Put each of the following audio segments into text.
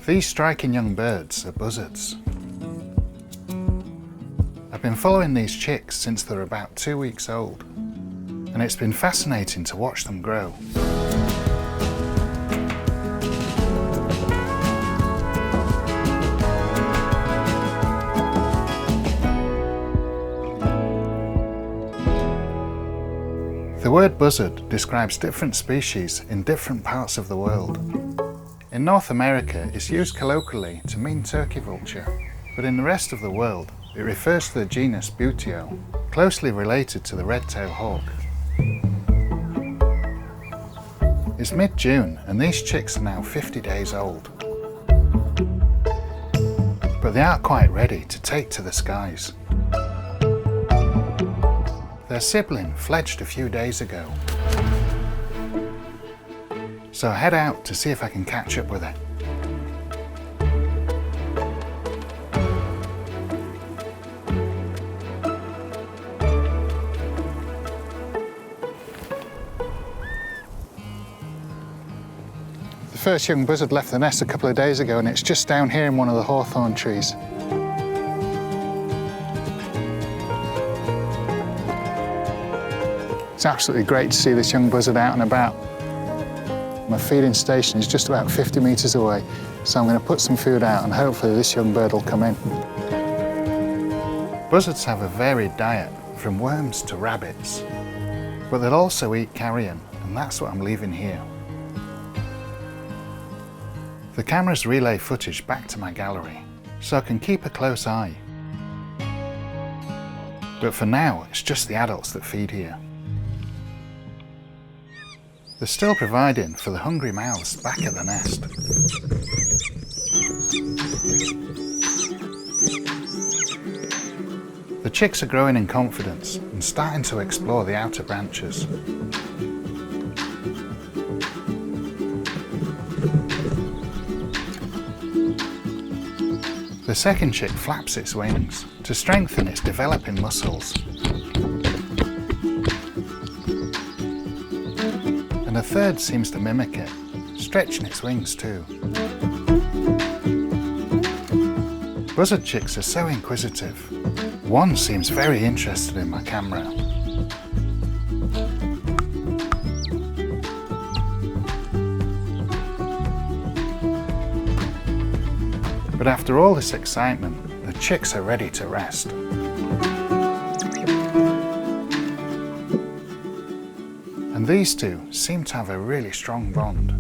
These striking young birds are buzzards. I've been following these chicks since they're about 2 weeks old, and it's been fascinating to watch them grow. The word buzzard describes different species in different parts of the world. In North America, it's used colloquially to mean turkey vulture, but in the rest of the world, it refers to the genus Buteo, closely related to the red-tailed hawk. It's mid-June and these chicks are now 50 days old. But they aren't quite ready to take to the skies. Their sibling fledged a few days ago, so I head out to see if I can catch up with it. The first young buzzard left the nest a couple of days ago and it's just down here in one of the hawthorn trees. It's absolutely great to see this young buzzard out and about. My feeding station is just about 50 metres away, so I'm going to put some food out and hopefully this young bird will come in. Buzzards have a varied diet, from worms to rabbits, but they'll also eat carrion, and that's what I'm leaving here. The cameras relay footage back to my gallery, so I can keep a close eye. But for now, it's just the adults that feed here. They're still providing for the hungry mouths back at the nest. The chicks are growing in confidence and starting to explore the outer branches. The second chick flaps its wings to strengthen its developing muscles. And the third seems to mimic it, stretching its wings too. Buzzard chicks are so inquisitive. One seems very interested in my camera. But after all this excitement, the chicks are ready to rest. And these two seem to have a really strong bond.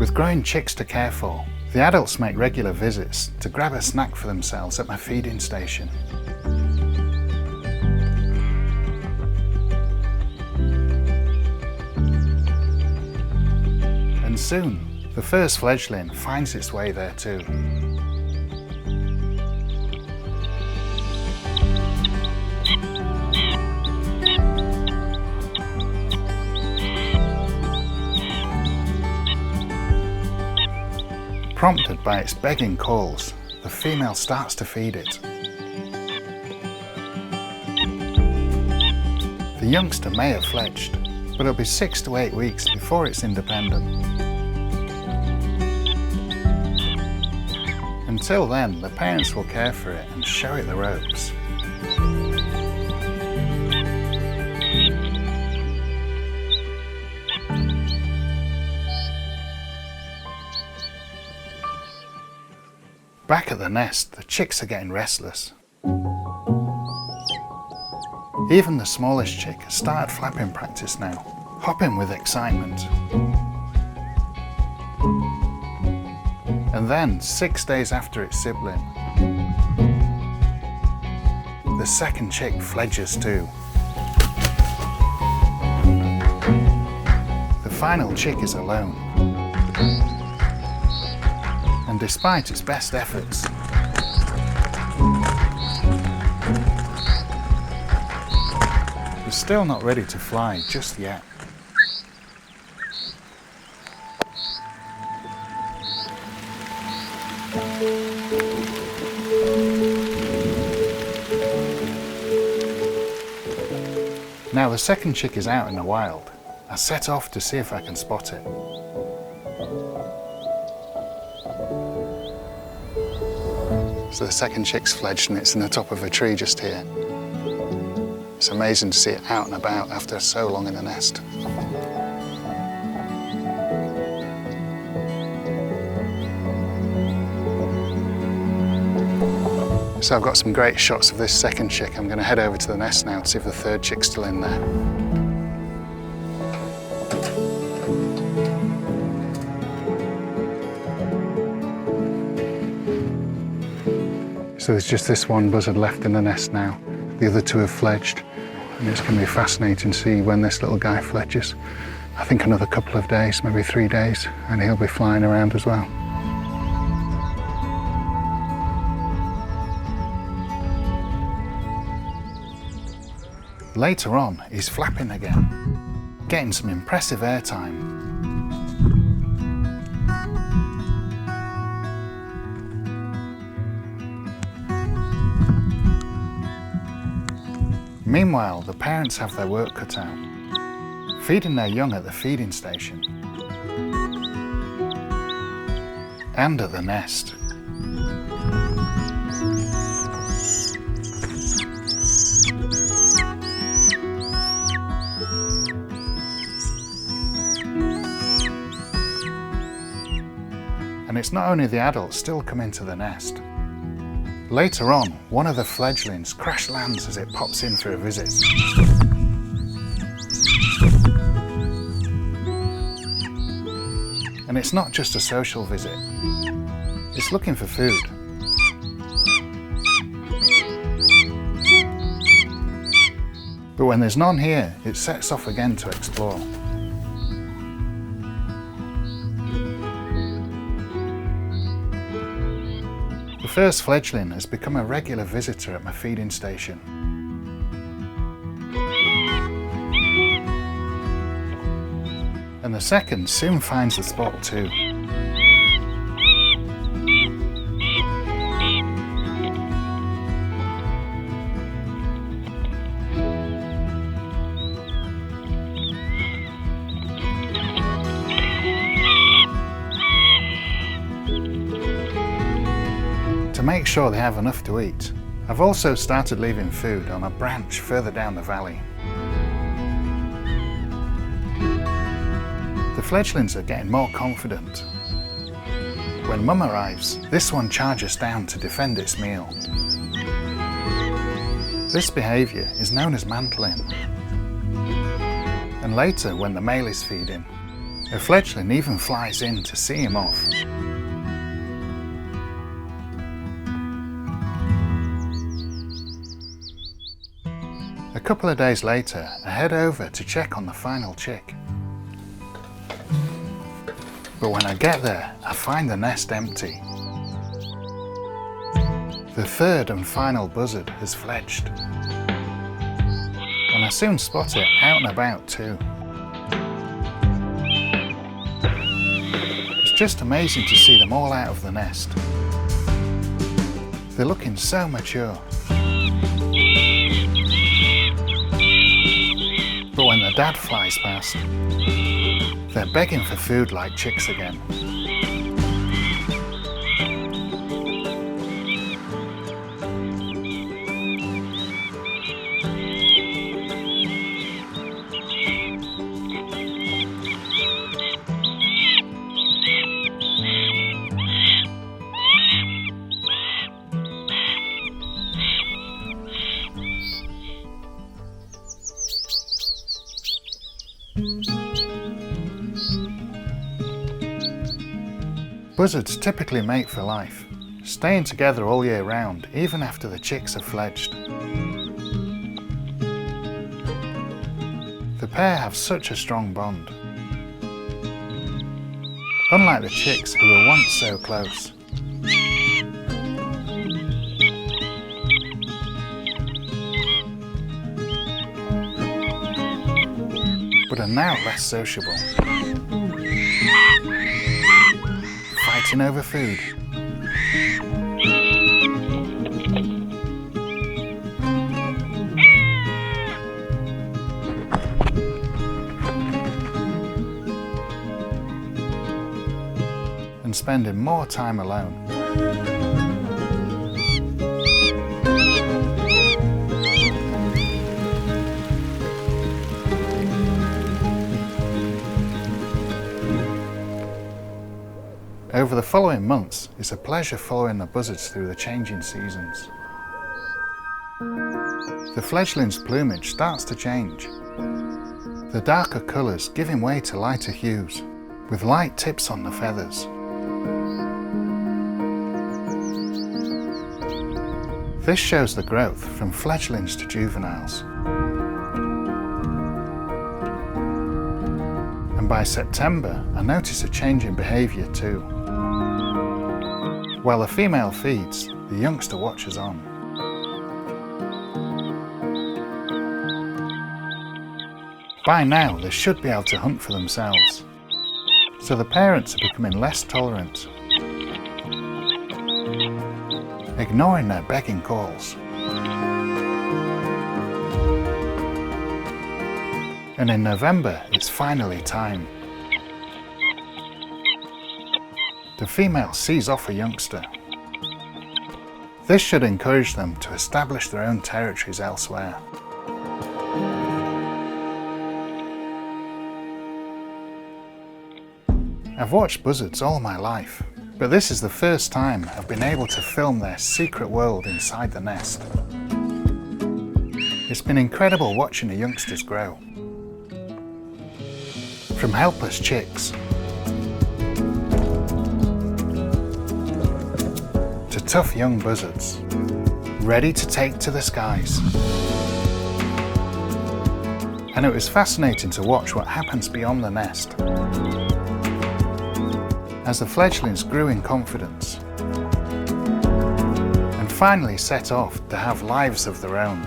With growing chicks to care for, the adults make regular visits to grab a snack for themselves at my feeding station. And soon, the first fledgling finds its way there too. Prompted by its begging calls, the female starts to feed it. The youngster may have fledged, but it'll be 6 to 8 weeks before it's independent. Until then, the parents will care for it and show it the ropes. Back at the nest, the chicks are getting restless. Even the smallest chick has started flapping practice now, hopping with excitement. And then, 6 days after its sibling, the second chick fledges too. The final chick is alone. And despite its best efforts, it's still not ready to fly just yet. Now the second chick is out in the wild. I set off to see if I can spot it. So the second chick's fledged and it's in the top of a tree just here. It's amazing to see it out and about after so long in the nest. So I've got some great shots of this second chick. I'm going to head over to the nest now to see if the third chick's still in there. So there's just this one buzzard left in the nest now. The other two have fledged, and it's going to be fascinating to see when this little guy fledges. I think another couple of days, maybe 3 days, and he'll be flying around as well. Later on, he's flapping again, getting some impressive airtime. Meanwhile, the parents have their work cut out, feeding their young at the feeding station and at the nest. And it's not only the adults still come into the nest. Later on, one of the fledglings crash lands as it pops in for a visit. And it's not just a social visit, it's looking for food. But when there's none here, it sets off again to explore. The first fledgling has become a regular visitor at my feeding station. And the second soon finds the spot too. To make sure they have enough to eat, I've also started leaving food on a branch further down the valley. The fledglings are getting more confident. When Mum arrives, this one charges down to defend its meal. This behaviour is known as mantling. And later, when the male is feeding, a fledgling even flies in to see him off. A couple of days later, I head over to check on the final chick. But when I get there, I find the nest empty. The third and final buzzard has fledged. And I soon spot it out and about too. It's just amazing to see them all out of the nest. They're looking so mature. But when the dad flies past, they're begging for food like chicks again. Buzzards typically mate for life, staying together all year round, even after the chicks are fledged. The pair have such a strong bond. Unlike the chicks who were once so close. But are now less sociable. Fighting over food. spending more time alone. Over the following months, it's a pleasure following the buzzards through the changing seasons. The fledgling's plumage starts to change. The darker colours giving way to lighter hues, with light tips on the feathers. This shows the growth from fledglings to juveniles. And by September, I notice a change in behaviour too. While the female feeds, the youngster watches on. By now, they should be able to hunt for themselves, so the parents are becoming less tolerant, ignoring their begging calls. And in November, it's finally time. The female sees off a youngster. This should encourage them to establish their own territories elsewhere. I've watched buzzards all my life, but this is the first time I've been able to film their secret world inside the nest. It's been incredible watching the youngsters grow. From helpless chicks to tough young buzzards, ready to take to the skies. And it was fascinating to watch what happens beyond the nest, as the fledglings grew in confidence and finally set off to have lives of their own.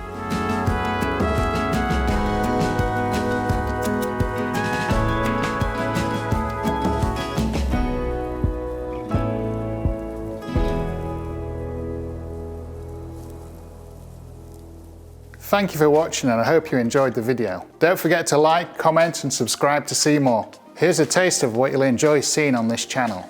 Thank you for watching, and I hope you enjoyed the video. Don't forget to like, comment and subscribe to see more. Here's a taste of what you'll enjoy seeing on this channel.